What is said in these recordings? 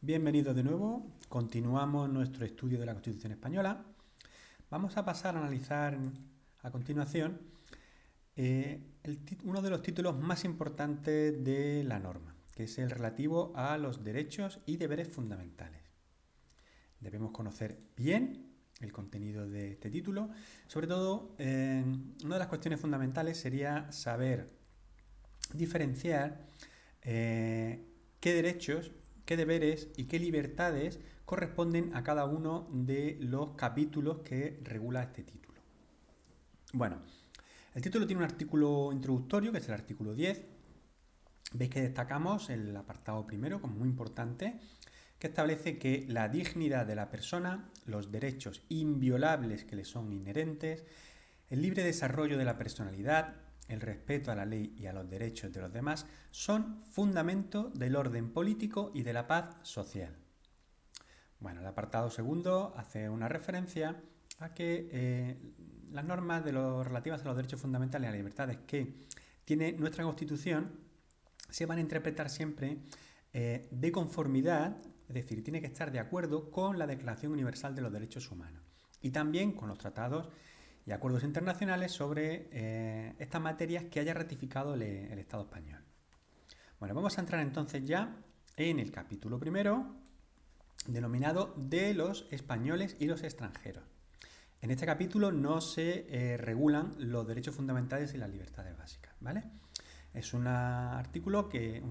Bienvenidos de nuevo. Continuamos nuestro estudio de la Constitución Española. Vamos a pasar a analizar a continuación uno de los títulos más importantes de la norma, que es el relativo a los derechos y deberes fundamentales. Debemos conocer bien el contenido de este título. Sobre todo, una de las cuestiones fundamentales sería saber diferenciar qué derechos, qué deberes y qué libertades corresponden a cada uno de los capítulos que regula este título. Bueno, el título tiene un artículo introductorio, que es el artículo 10. Veis que destacamos el apartado primero como muy importante, que establece que la dignidad de la persona, los derechos inviolables que le son inherentes, el libre desarrollo de la personalidad, el respeto a la ley y a los derechos de los demás son fundamento del orden político y de la paz social. Bueno, el apartado segundo hace una referencia a que las normas relativas a los derechos fundamentales y a las libertades que tiene nuestra Constitución se van a interpretar siempre de conformidad, es decir, tiene que estar de acuerdo con la Declaración Universal de los Derechos Humanos y también con los tratados y acuerdos internacionales sobre estas materias que haya ratificado el Estado español. Bueno, vamos a entrar entonces ya en el capítulo primero, denominado de los españoles y los extranjeros. En este capítulo no se regulan los derechos fundamentales y las libertades básicas, ¿vale? Es un capítulo que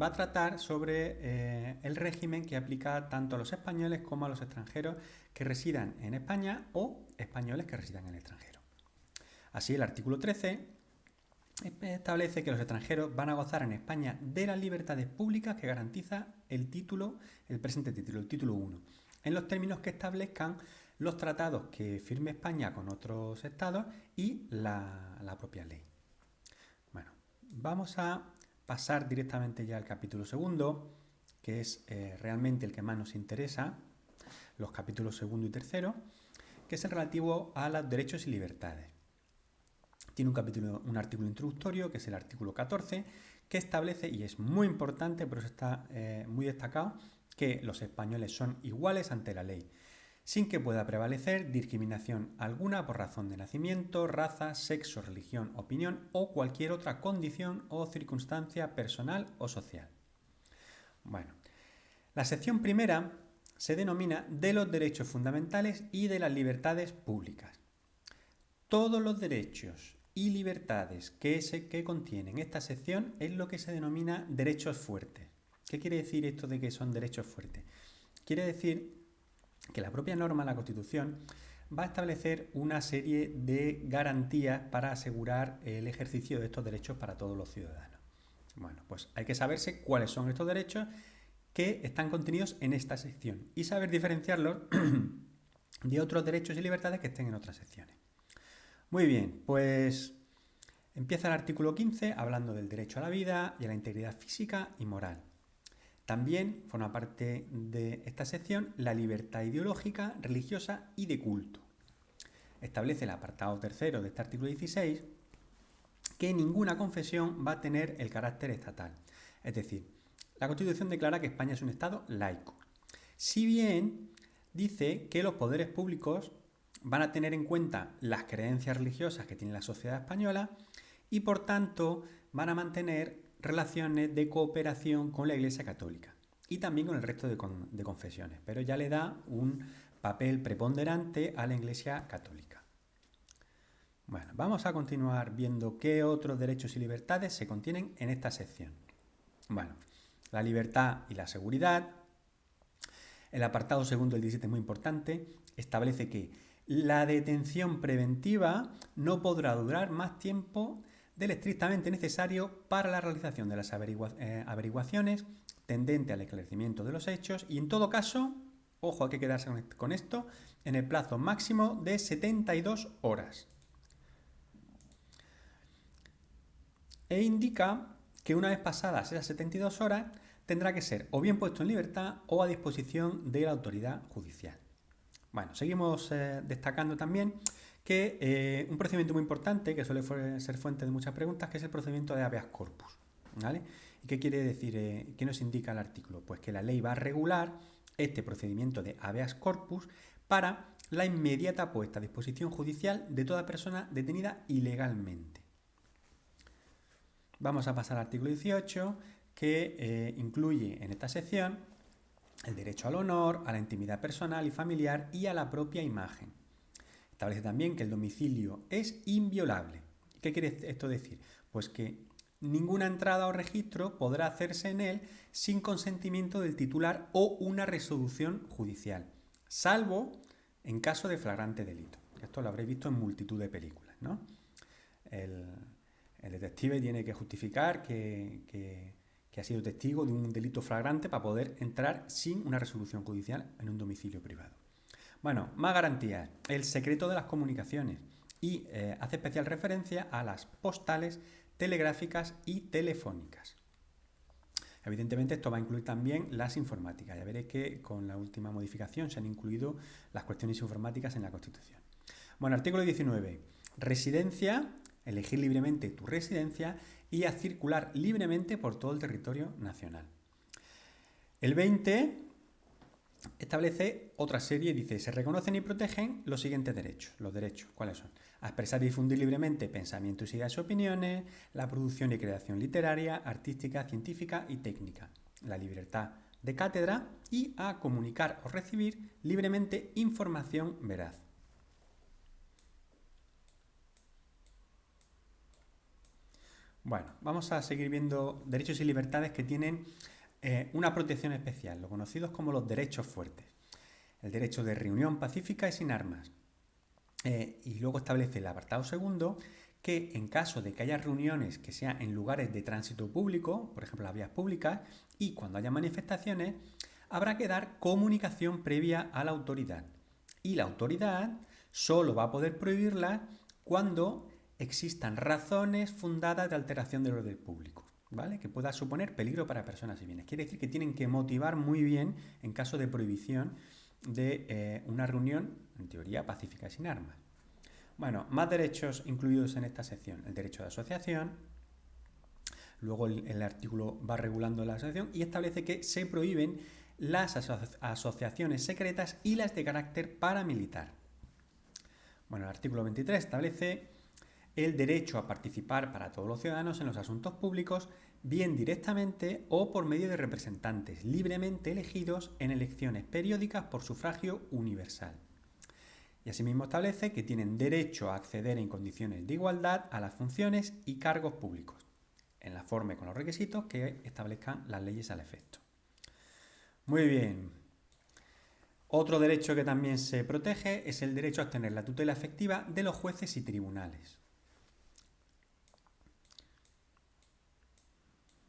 va a tratar sobre el régimen que aplica tanto a los españoles como a los extranjeros que residan en España o españoles que residan en el extranjero. Así, el artículo 13 establece que los extranjeros van a gozar en España de las libertades públicas que garantiza el presente título, el título 1, en los términos que establezcan los tratados que firme España con otros estados y la propia ley. Bueno, vamos a pasar directamente ya al capítulo segundo, que es realmente el que más nos interesa, los capítulos segundo y tercero, que es el relativo a los derechos y libertades. Tiene un artículo introductorio, que es el artículo 14, que establece, y es muy importante, por eso está muy destacado, que los españoles son iguales ante la ley, sin que pueda prevalecer discriminación alguna por razón de nacimiento, raza, sexo, religión, opinión o cualquier otra condición o circunstancia personal o social. Bueno, la sección primera se denomina de los derechos fundamentales y de las libertades públicas. Todos los derechos y libertades que contienen esta sección es lo que se denomina derechos fuertes. ¿Qué quiere decir esto de que son derechos fuertes? Quiere decir que la propia norma, la Constitución, va a establecer una serie de garantías para asegurar el ejercicio de estos derechos para todos los ciudadanos. Bueno, pues hay que saberse cuáles son estos derechos que están contenidos en esta sección y saber diferenciarlos de otros derechos y libertades que estén en otras secciones. Muy bien, pues empieza el artículo 15 hablando del derecho a la vida y a la integridad física y moral. También forma parte de esta sección la libertad ideológica, religiosa y de culto. Establece el apartado tercero de este artículo 16 que ninguna confesión va a tener el carácter estatal. Es decir, la Constitución declara que España es un Estado laico. Si bien dice que los poderes públicos van a tener en cuenta las creencias religiosas que tiene la sociedad española y por tanto van a mantener relaciones de cooperación con la Iglesia Católica y también con el resto de confesiones, pero ya le da un papel preponderante a la Iglesia Católica. Bueno, vamos a continuar viendo qué otros derechos y libertades se contienen en esta sección. Bueno, la libertad y la seguridad. El apartado segundo del 17 es muy importante, establece que la detención preventiva no podrá durar más tiempo del estrictamente necesario para la realización de las averiguaciones tendente al esclarecimiento de los hechos y en todo caso, ojo, hay que quedarse con esto, en el plazo máximo de 72 horas. E indica que una vez pasadas esas 72 horas tendrá que ser o bien puesto en libertad o a disposición de la autoridad judicial. Bueno, seguimos destacando también que un procedimiento muy importante que suele ser fuente de muchas preguntas, que es el procedimiento de habeas corpus, ¿vale? ¿Y qué quiere decir? ¿Qué nos indica el artículo? Pues que la ley va a regular este procedimiento de habeas corpus para la inmediata puesta a disposición judicial de toda persona detenida ilegalmente. Vamos a pasar al artículo 18, que incluye en esta sección el derecho al honor, a la intimidad personal y familiar y a la propia imagen. Establece también que el domicilio es inviolable. ¿Qué quiere esto decir? Pues que ninguna entrada o registro podrá hacerse en él sin consentimiento del titular o una resolución judicial, salvo en caso de flagrante delito. Esto lo habréis visto en multitud de películas, ¿no? El detective tiene que justificar que ha sido testigo de un delito flagrante para poder entrar sin una resolución judicial en un domicilio privado. Bueno, más garantías. El secreto de las comunicaciones y hace especial referencia a las postales, telegráficas y telefónicas. Evidentemente esto va a incluir también las informáticas. Ya veréis que con la última modificación se han incluido las cuestiones informáticas en la Constitución. Bueno, artículo 19. Residencia, elegir libremente tu residencia y a circular libremente por todo el territorio nacional. El 20 establece otra serie y dice: se reconocen y protegen los siguientes derechos. Los derechos, ¿cuáles son? A expresar y difundir libremente pensamientos, ideas y opiniones, la producción y creación literaria, artística, científica y técnica, la libertad de cátedra y a comunicar o recibir libremente información veraz. Bueno, vamos a seguir viendo derechos y libertades que tienen una protección especial, los conocidos como los derechos fuertes. El derecho de reunión pacífica y sin armas. Y luego establece el apartado segundo que en caso de que haya reuniones que sean en lugares de tránsito público, por ejemplo las vías públicas, y cuando haya manifestaciones, habrá que dar comunicación previa a la autoridad. Y la autoridad solo va a poder prohibirlas cuando existan razones fundadas de alteración del orden público, ¿vale? Que pueda suponer peligro para personas y bienes. Quiere decir que tienen que motivar muy bien en caso de prohibición de una reunión, en teoría, pacífica y sin armas. Bueno, más derechos incluidos en esta sección. El derecho de asociación. Luego el artículo va regulando la asociación y establece que se prohíben las asociaciones secretas y las de carácter paramilitar. Bueno, el artículo 23 establece el derecho a participar para todos los ciudadanos en los asuntos públicos, bien directamente o por medio de representantes libremente elegidos en elecciones periódicas por sufragio universal. Y asimismo establece que tienen derecho a acceder en condiciones de igualdad a las funciones y cargos públicos, en la forma y con los requisitos que establezcan las leyes al efecto. Muy bien. Otro derecho que también se protege es el derecho a obtener la tutela efectiva de los jueces y tribunales.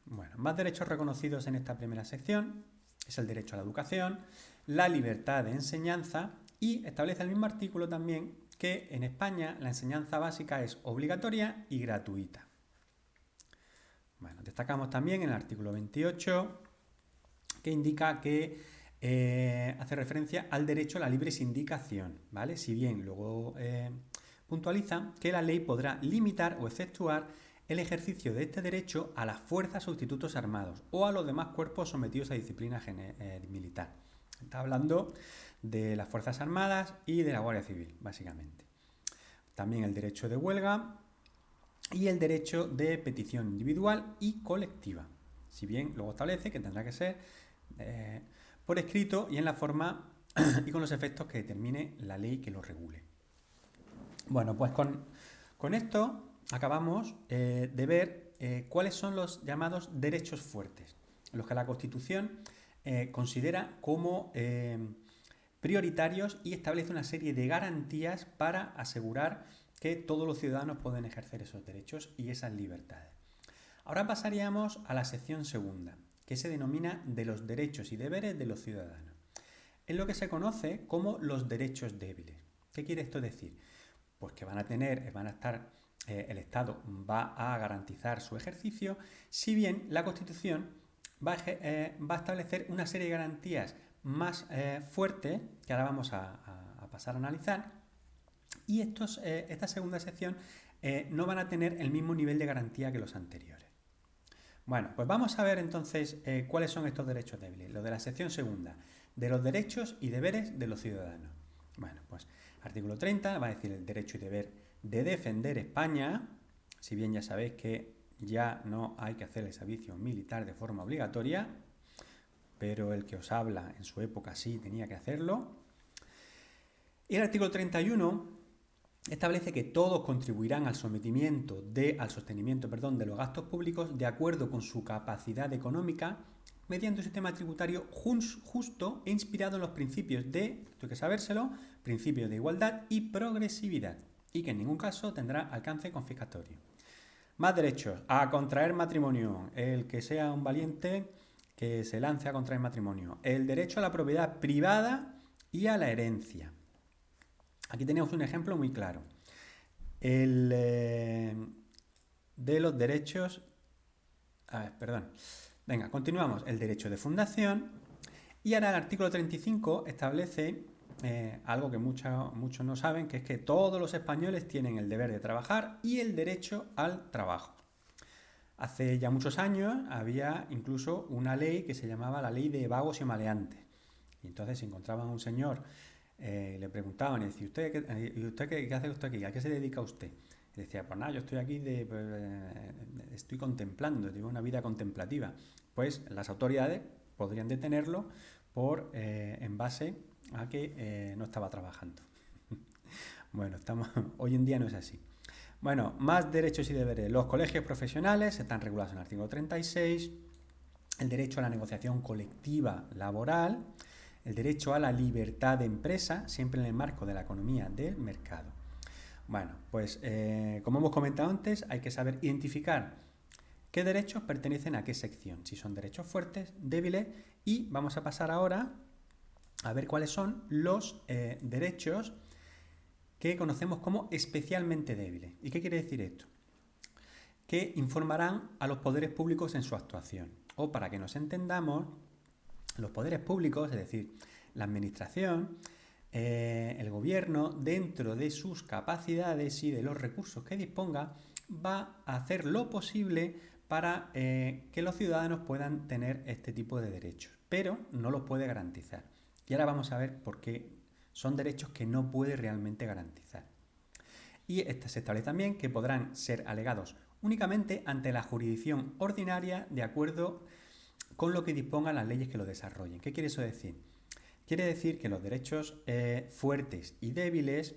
Bueno, más derechos reconocidos en esta primera sección es el derecho a la educación, la libertad de enseñanza y establece el mismo artículo también que en España la enseñanza básica es obligatoria y gratuita. Bueno, destacamos también en el artículo 28 que indica que hace referencia al derecho a la libre sindicación, ¿vale? Si bien luego puntualiza que la ley podrá limitar o efectuar el ejercicio de este derecho a las fuerzas o institutos armados o a los demás cuerpos sometidos a disciplina militar. Está hablando de las Fuerzas Armadas y de la Guardia Civil, básicamente. También el derecho de huelga y el derecho de petición individual y colectiva. Si bien luego establece que tendrá que ser por escrito y en la forma y con los efectos que determine la ley que lo regule. Bueno, pues con esto acabamos de ver cuáles son los llamados derechos fuertes, los que la Constitución considera como prioritarios y establece una serie de garantías para asegurar que todos los ciudadanos pueden ejercer esos derechos y esas libertades. Ahora pasaríamos a la sección segunda, que se denomina de los derechos y deberes de los ciudadanos. Es lo que se conoce como los derechos débiles. ¿Qué quiere esto decir? Pues que van a estar, el Estado va a garantizar su ejercicio, si bien la Constitución va a establecer una serie de garantías más fuertes, que ahora vamos a pasar a analizar, y esta segunda sección no van a tener el mismo nivel de garantía que los anteriores. Bueno, pues vamos a ver entonces cuáles son estos derechos débiles. Lo de la sección segunda, de los derechos y deberes de los ciudadanos. Bueno, pues artículo 30 va a decir el derecho y deber de defender España, si bien ya sabéis que ya no hay que hacer el servicio militar de forma obligatoria, pero el que os habla en su época sí tenía que hacerlo. Y el artículo 31 establece que todos contribuirán al sostenimiento de los gastos públicos de acuerdo con su capacidad económica mediante un sistema tributario justo e inspirado en los principios de, esto hay que sabérselo, principios de igualdad y progresividad, y que en ningún caso tendrá alcance confiscatorio. Más derechos, a contraer matrimonio, el que sea un valiente que se lance a contraer matrimonio, el derecho a la propiedad privada y a la herencia. Aquí tenemos un ejemplo muy claro. De los derechos... Venga, continuamos. El derecho de fundación. Y ahora el artículo 35 establece algo que muchos no saben, que es que todos los españoles tienen el deber de trabajar y el derecho al trabajo. Hace ya muchos años había incluso una ley que se llamaba la ley de vagos y maleantes. Y entonces se encontraban a un señor, le preguntaban y decía, ¿usted qué hace usted aquí? ¿A qué se dedica usted? Y decía, pues nada, yo estoy aquí, estoy contemplando, llevo una vida contemplativa. Pues las autoridades podrían detenerlo en base a que no estaba trabajando. Bueno, hoy en día no es así. Bueno, más derechos y deberes. Los colegios profesionales están regulados en el artículo 36, el derecho a la negociación colectiva laboral, el derecho a la libertad de empresa, siempre en el marco de la economía del mercado. Bueno, pues como hemos comentado antes, hay que saber identificar qué derechos pertenecen a qué sección, si son derechos fuertes, débiles, y vamos a pasar ahora a ver cuáles son los derechos que conocemos como especialmente débiles. ¿Y qué quiere decir esto? Que informarán a los poderes públicos en su actuación. O para que nos entendamos, los poderes públicos, es decir, la administración, el gobierno, dentro de sus capacidades y de los recursos que disponga, va a hacer lo posible para que los ciudadanos puedan tener este tipo de derechos, pero no los puede garantizar. Y ahora vamos a ver por qué son derechos que no puede realmente garantizar. Y se establece también que podrán ser alegados únicamente ante la jurisdicción ordinaria de acuerdo con lo que dispongan las leyes que lo desarrollen. ¿Qué quiere eso decir? Quiere decir que los derechos fuertes y débiles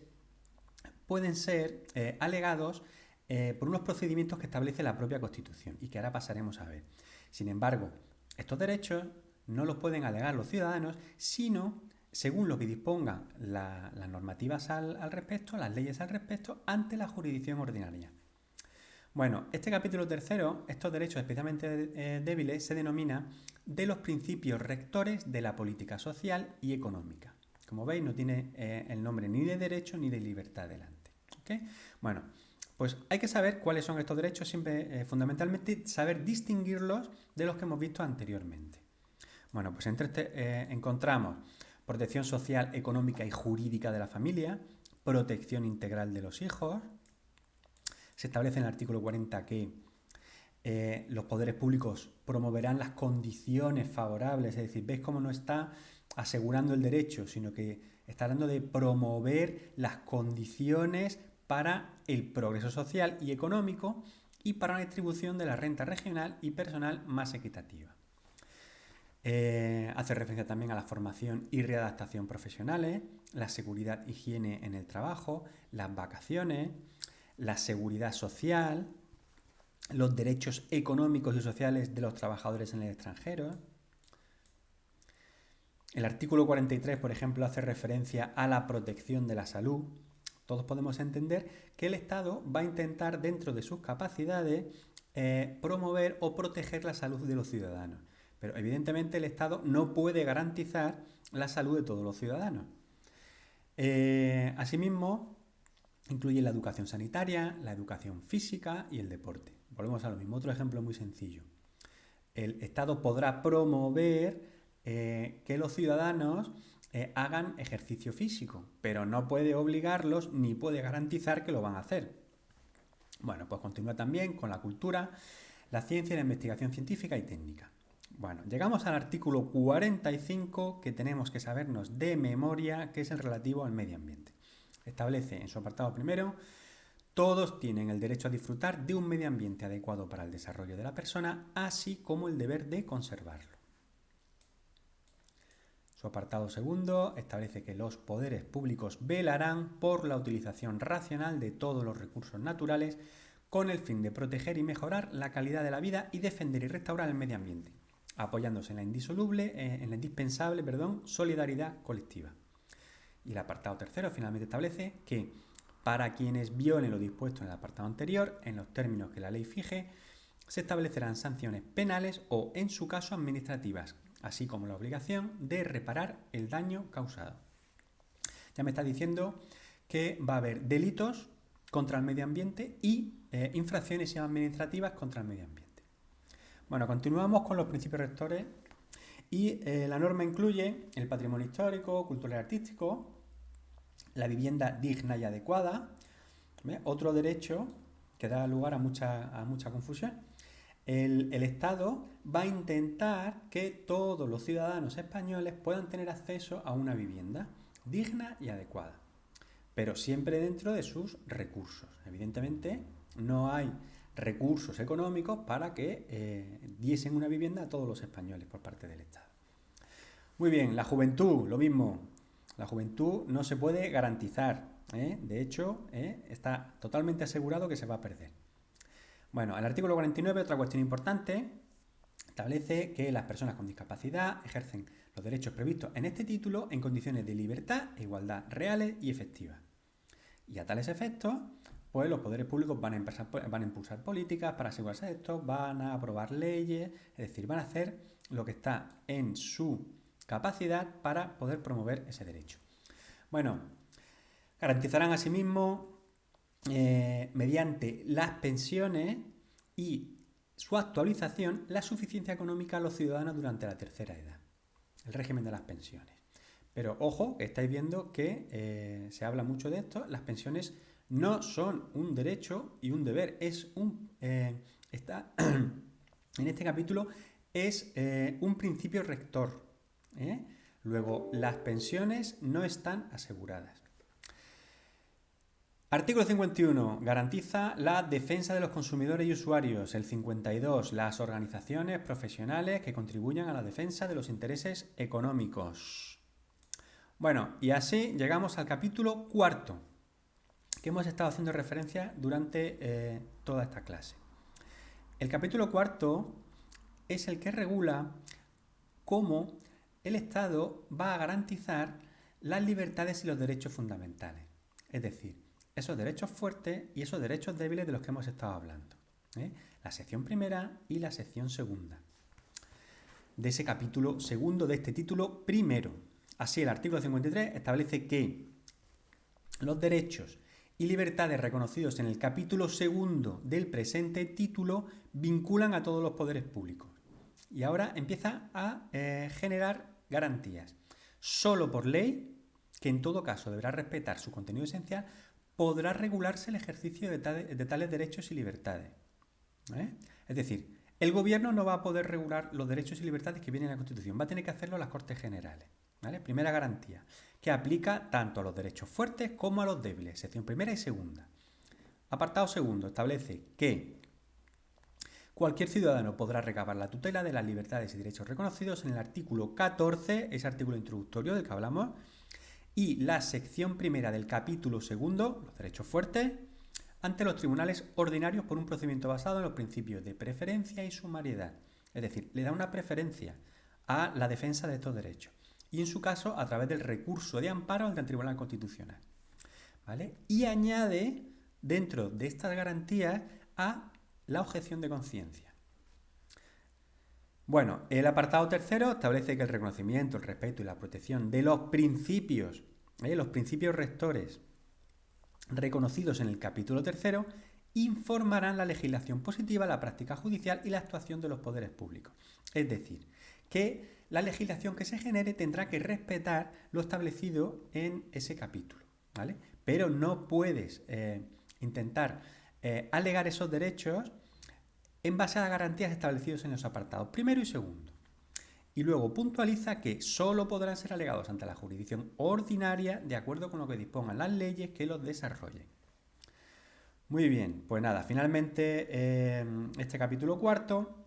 pueden ser alegados por unos procedimientos que establece la propia Constitución y que ahora pasaremos a ver. Sin embargo, estos derechos no los pueden alegar los ciudadanos, sino según lo que dispongan las normativas al respecto, las leyes al respecto, ante la jurisdicción ordinaria. Bueno, este capítulo tercero, estos derechos especialmente débiles, se denomina de los principios rectores de la política social y económica. Como veis, no tiene el nombre ni de derecho ni de libertad delante. ¿Okay? Bueno, pues hay que saber cuáles son estos derechos, siempre fundamentalmente saber distinguirlos de los que hemos visto anteriormente. Bueno, pues encontramos protección social, económica y jurídica de la familia, protección integral de los hijos. Se establece en el artículo 40 que los poderes públicos promoverán las condiciones favorables, es decir, ¿veis cómo no está asegurando el derecho, sino que está hablando de promover las condiciones para el progreso social y económico y para una distribución de la renta regional y personal más equitativa? Hace referencia también a la formación y readaptación profesionales, la seguridad e higiene en el trabajo, las vacaciones, la seguridad social, los derechos económicos y sociales de los trabajadores en el extranjero. El artículo 43, por ejemplo, hace referencia a la protección de la salud. Todos podemos entender que el Estado va a intentar, dentro de sus capacidades, promover o proteger la salud de los ciudadanos. Pero evidentemente el Estado no puede garantizar la salud de todos los ciudadanos. Asimismo, incluye la educación sanitaria, la educación física y el deporte. Volvemos a lo mismo. Otro ejemplo muy sencillo. El Estado podrá promover que los ciudadanos hagan ejercicio físico, pero no puede obligarlos ni puede garantizar que lo van a hacer. Bueno, pues continúa también con la cultura, la ciencia y la investigación científica y técnica. Bueno, llegamos al artículo 45 que tenemos que sabernos de memoria, que es el relativo al medio ambiente. Establece en su apartado primero: todos tienen el derecho a disfrutar de un medio ambiente adecuado para el desarrollo de la persona, así como el deber de conservarlo. Su apartado segundo establece que los poderes públicos velarán por la utilización racional de todos los recursos naturales con el fin de proteger y mejorar la calidad de la vida y defender y restaurar el medio ambiente, apoyándose en la indispensable solidaridad colectiva. Y el apartado tercero finalmente establece que para quienes violen lo dispuesto en el apartado anterior, en los términos que la ley fije, se establecerán sanciones penales o, en su caso, administrativas, así como la obligación de reparar el daño causado. Ya me está diciendo que va a haber delitos contra el medio ambiente y infracciones administrativas contra el medio ambiente. Bueno, continuamos con los principios rectores y la norma incluye el patrimonio histórico, cultural y artístico, la vivienda digna y adecuada, otro derecho que da lugar a mucha confusión. El Estado va a intentar que todos los ciudadanos españoles puedan tener acceso a una vivienda digna y adecuada, pero siempre dentro de sus recursos. Evidentemente, no hay recursos económicos para que diesen una vivienda a todos los españoles por parte del Estado. Muy bien, la juventud, lo mismo. La juventud no se puede garantizar, de hecho, está totalmente asegurado que se va a perder. Bueno, el artículo 49, otra cuestión importante, establece que las personas con discapacidad ejercen los derechos previstos en este título en condiciones de libertad e igualdad reales y efectivas. Y a tales efectos, pues los poderes públicos van a impulsar políticas para asegurarse de esto, van a aprobar leyes, es decir, van a hacer lo que está en su capacidad para poder promover ese derecho. Bueno, garantizarán asimismo mediante las pensiones y su actualización la suficiencia económica a los ciudadanos durante la tercera edad, el régimen de las pensiones. Pero ojo, que estáis viendo que se habla mucho de esto, las pensiones no son un derecho y un deber, en este capítulo es un principio rector. Luego, las pensiones no están aseguradas. Artículo 51. Garantiza la defensa de los consumidores y usuarios. El 52. Las organizaciones profesionales que contribuyan a la defensa de los intereses económicos. Bueno, y así llegamos al capítulo cuarto, que hemos estado haciendo referencia durante toda esta clase. El capítulo cuarto es el que regula cómo el Estado va a garantizar las libertades y los derechos fundamentales. Es decir, esos derechos fuertes y esos derechos débiles de los que hemos estado hablando. La sección primera y la sección segunda de ese capítulo segundo de este título primero. Así, el artículo 53 establece que los derechos y libertades reconocidos en el capítulo segundo del presente título vinculan a todos los poderes públicos. Y ahora empieza a generar garantías. Solo por ley, que en todo caso deberá respetar su contenido esencial, podrá regularse el ejercicio de tales derechos y libertades. Es decir, el gobierno no va a poder regular los derechos y libertades que vienen en la Constitución, va a tener que hacerlo las Cortes Generales. Primera garantía, que aplica tanto a los derechos fuertes como a los débiles, sección primera y segunda. Apartado segundo, establece que cualquier ciudadano podrá recabar la tutela de las libertades y derechos reconocidos en el artículo 14, ese artículo introductorio del que hablamos, y la sección primera del capítulo segundo, los derechos fuertes, ante los tribunales ordinarios por un procedimiento basado en los principios de preferencia y sumariedad. Es decir, le da una preferencia a la defensa de estos derechos. Y en su caso, a través del recurso de amparo ante el Tribunal Constitucional. ¿Vale? Y añade, dentro de estas garantías, a la objeción de conciencia. Bueno, el apartado tercero establece que el reconocimiento, el respeto y la protección de los principios rectores reconocidos en el capítulo tercero informarán la legislación positiva, la práctica judicial y la actuación de los poderes públicos. Es decir, que la legislación que se genere tendrá que respetar lo establecido en ese capítulo, ¿vale? Pero no puedes intentar alegar esos derechos en base a las garantías establecidas en los apartados primero y segundo. Y luego puntualiza que solo podrán ser alegados ante la jurisdicción ordinaria de acuerdo con lo que dispongan las leyes que los desarrollen. Muy bien, pues nada, finalmente este capítulo cuarto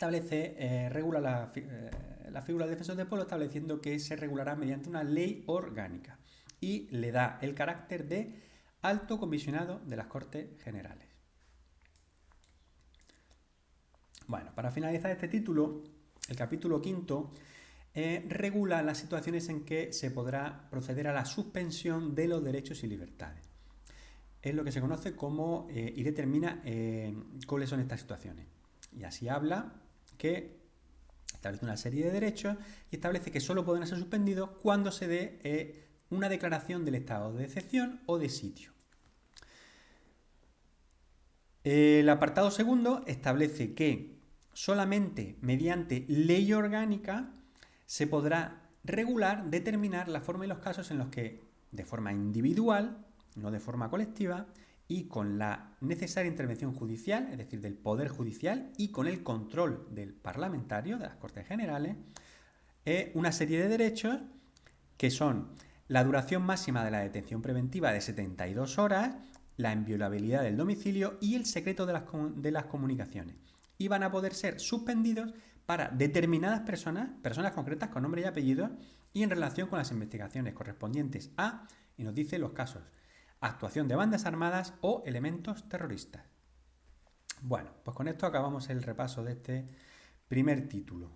regula la figura del defensor del pueblo, estableciendo que se regulará mediante una ley orgánica y le da el carácter de alto comisionado de las Cortes Generales. Bueno, para finalizar este título, el capítulo quinto regula las situaciones en que se podrá proceder a la suspensión de los derechos y libertades. Es lo que se conoce como y determina cuáles son estas situaciones. Y así habla que establece una serie de derechos y establece que solo pueden ser suspendidos cuando se dé una declaración del estado de excepción o de sitio. El apartado segundo establece que solamente mediante ley orgánica se podrá regular, determinar la forma y los casos en los que, de forma individual, no de forma colectiva, y con la necesaria intervención judicial, es decir, del Poder Judicial, y con el control del parlamentario, de las Cortes Generales, una serie de derechos que son la duración máxima de la detención preventiva de 72 horas, la inviolabilidad del domicilio y el secreto de las comunicaciones. Y van a poder ser suspendidos para determinadas personas concretas con nombre y apellido y en relación con las investigaciones correspondientes a, y nos dice los casos, actuación de bandas armadas o elementos terroristas. Bueno, pues con esto acabamos el repaso de este primer título.